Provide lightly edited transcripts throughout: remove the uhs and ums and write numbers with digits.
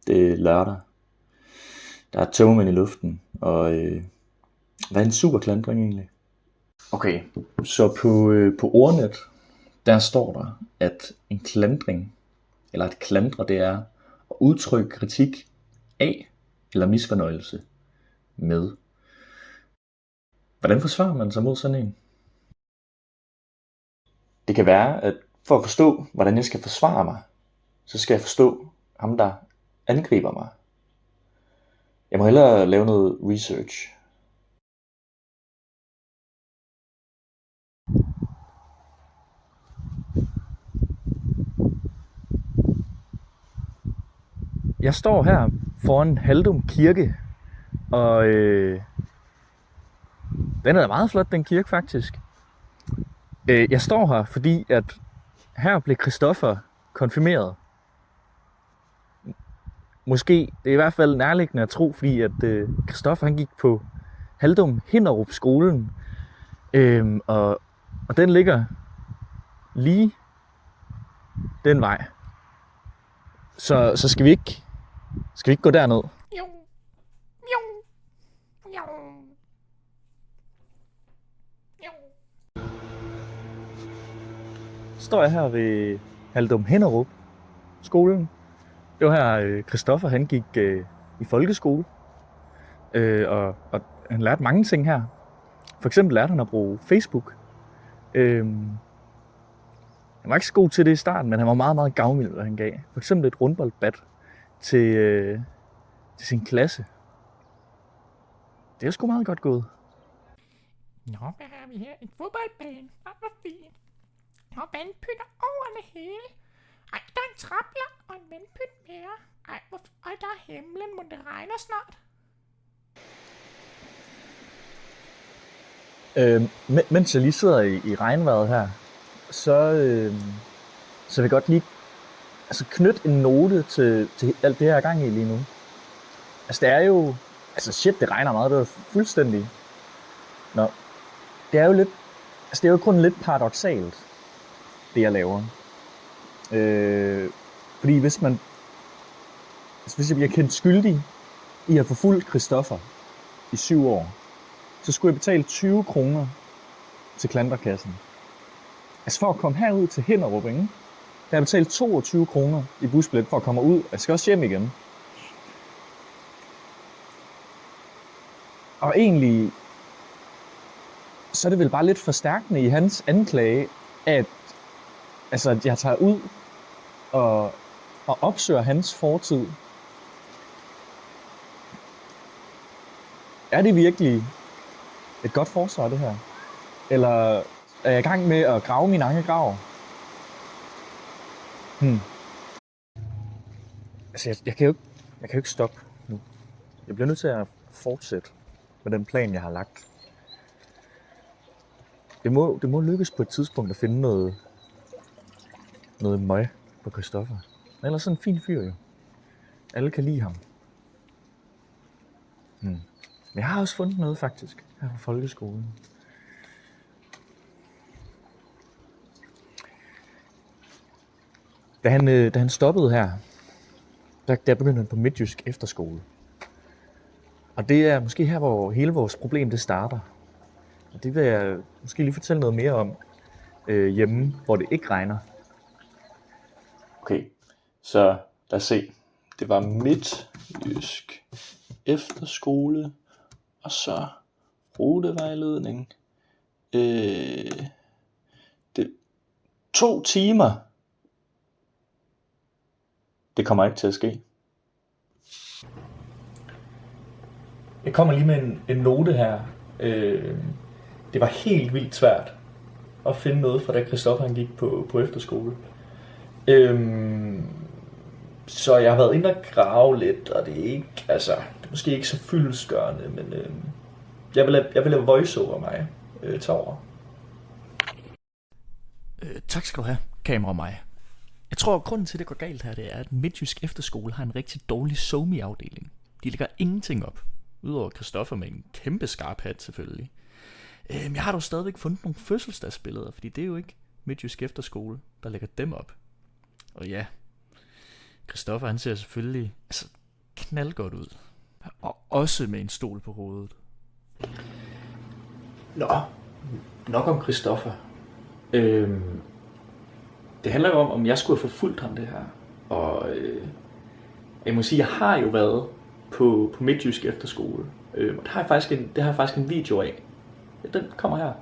Det er lørdag. Der er tømmermænd i luften, og hvad er en superklandring egentlig? Okay, så på Ordnet, der står der, at en klandring, eller at klandre, det er at udtrykke kritik af, eller misfornøjelse med. Hvordan forsvarer man sig mod sådan en? Det kan være, at for at forstå, hvordan jeg skal forsvare mig, så skal jeg forstå ham, der angriber mig. Jeg må hellere lave noget research. Jeg står her foran Haldum Kirke, og den er meget flot, den kirke faktisk. Jeg står her, fordi at her blev Christoffer konfirmeret. Måske, det er i hvert fald nærliggende at tro, fordi at Christoffer han gik på Haldum Hinderup skolen, og den ligger lige den vej. Så skal vi ikke gå derned? Jo. Jo. Jo. Jo. Står jeg her ved Haldum Hinderup skolen. Det var her Christoffer han gik i folkeskole, og han lærte mange ting her. For eksempel lærte han at bruge Facebook. Han var ikke så god til det i starten, men han var meget, meget gavmild, hvad han gav. For eksempel et rundboldbat til sin klasse. Det er sgu meget godt gået. Nå, hvad har vi her? En fodboldbane. Hvor fint. Og vandpytter over det hele. Ej, der er en traplang og en vandpyt mere. Ej, og der er himlen. Må det regner snart? Mens jeg lige sidder i regnvejret her, så vil jeg godt lige knytte en note til alt det her gang i lige nu. Altså det er jo, det regner meget, det er fuldstændig. Nå, det er jo lidt, det er jo kun lidt paradoksalt, det jeg laver. Fordi hvis jeg bliver kendt skyldig i at forfulgt Christoffer i 7 år, så skulle jeg betale 20 kroner til klandrekassen. Altså for at komme herud til Hinderup, ikke? Der har jeg betalt 22 kroner i busbillet for at komme ud. Jeg skal også hjem igen. Og egentlig, så er det vel bare lidt forstærkende i hans anklage, at jeg tager ud og opsøger hans fortid. Er det virkelig et godt forsvar, det her? Eller er jeg i gang med at grave min egen grav? Jeg kan jo ikke stoppe nu. Jeg bliver nødt til at fortsætte med den plan, jeg har lagt. Det må lykkes på et tidspunkt at finde noget møg på Christoffer. Ellers sådan en fin fyr jo. Alle kan lide ham. Men jeg har også fundet noget faktisk her fra folkeskolen. Da han stoppede her, der begyndte han på Midtjysk Efterskole. Og det er måske her, hvor hele vores problem det starter. Og det vil jeg måske lige fortælle noget mere om hjemme, hvor det ikke regner. Okay, så lad os se. Det var Midtjysk Efterskole, og så rutevejledning. Det 2 timer. Det kommer ikke til at ske. Jeg kommer lige med en note her. Det var helt vildt svært at finde noget fra da Christoffer han gik på efterskole. Så jeg har været inde og grave lidt, og det er ikke, det er måske ikke så fyldestgørende, men jeg vil lade voiceover mig tage over. Tak skal du have, kamera mig. Jeg tror, at grunden til, at det går galt her, det er, at Midtjysk Efterskole har en rigtig dårlig SoMe-afdeling. De lægger ingenting op, udover Christoffer med en kæmpe skarp hat selvfølgelig. Jeg har dog stadigvæk fundet nogle fødselsdagsbilleder, fordi det er jo ikke Midtjysk Efterskole, der lægger dem op. Og ja, Christoffer han ser selvfølgelig knaldgodt ud. Og også med en stol på hovedet. Nå, nok om Christoffer. Det handler jo om jeg skulle have forfulgt ham det her. Og jeg må sige, jeg har jo været på Midtjysk Efterskole. Og det har jeg faktisk en video af. Den kommer her.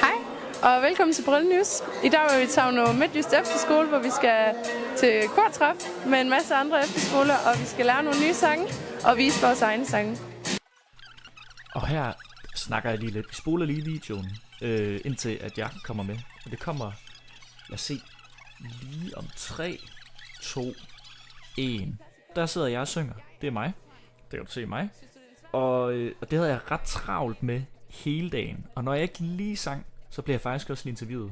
Hej, og velkommen til Brølle News. I dag vil vi tage noget Midtjysk Efterskole, hvor vi skal til kortræf med en masse andre efterskoler, og vi skal lære nogle nye sange og vise vores egne sange. Og her snakker jeg lige lidt. Vi spoler lige videoen, indtil at jeg kommer med. Og det kommer, lad os se, lige om 3, 2, 1. Der sidder jeg og synger. Det er mig. Det kan du se mig. Og det havde jeg ret travlt med hele dagen. Og når jeg ikke lige sang, så bliver jeg faktisk også lige interviewet.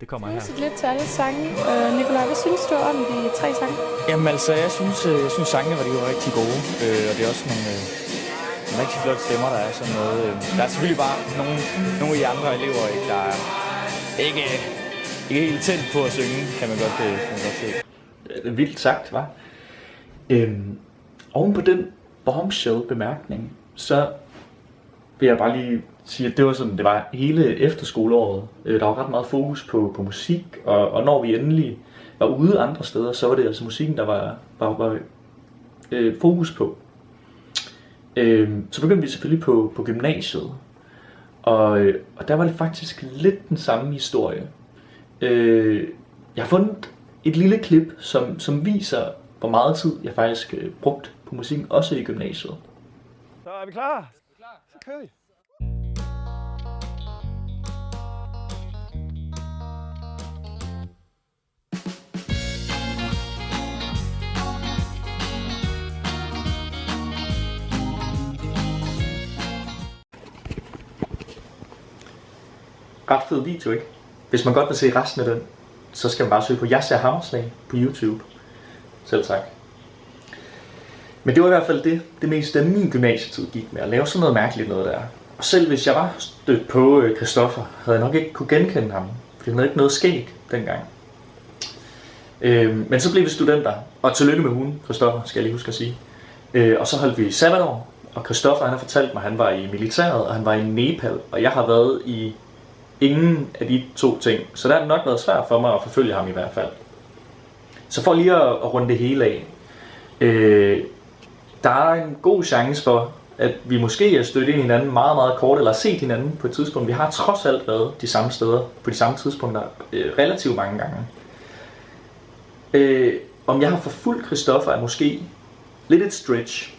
Det kommer her. Lidt til alle sange. Nikolaj, hvad synes du om de 3 sange? Jamen altså, jeg synes sangene var rigtig gode. Og det er også nogle rigtig flotte stemmer, der er sådan noget. Der er selvfølgelig bare nogle af de andre elever, ikke, der er ikke helt tændt på at synge, kan man godt se. Det er vildt sagt, hva'? Oven på den bombshell-bemærkning, så vil jeg bare lige sige, at det var sådan, det var hele efterskoleåret. Der var ret meget fokus på musik, og når vi endelig var ude andre steder, så var det altså musikken, der var fokus på. Så begyndte vi selvfølgelig på gymnasiet, og der var det faktisk lidt den samme historie. Jeg har fundet et lille klip, som viser, hvor meget tid jeg faktisk brugte på musikken, også i gymnasiet. Så er vi klar? Så kører vi. Ret fed video, ikke? Hvis man godt vil se resten af den, så skal man bare søge på Jeg Ser Hammerslag på YouTube. Selv tak. Men det var i hvert fald det meste af min gymnasietid gik med at lave sådan noget mærkeligt noget der. Og selv hvis jeg var stødt på Christoffer, havde jeg nok ikke kunne genkende ham, fordi han havde ikke noget skæg dengang. Men så blev vi studenter, og tillykke med hun, Christoffer, skal jeg lige huske at sige. Og så holdt vi sabbatår, og Christoffer han har fortalt mig, at han var i militæret, og han var i Nepal, og jeg har været i ingen af de 2 ting. Så der har det nok været svært for mig at forfølge ham i hvert fald. Så for lige at runde det hele af. Der er en god chance for, at vi måske er stødt ind i hinanden meget, meget kort, eller set hinanden på et tidspunkt. Vi har trods alt været de samme steder på de samme tidspunkter relativt mange gange. Om jeg har forfulgt Christoffer er måske lidt et stretch.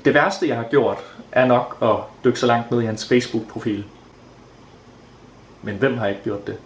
Det værste jeg har gjort er nok at dykke så langt ned i hans Facebook-profil. Men hvem har ikke gjort det?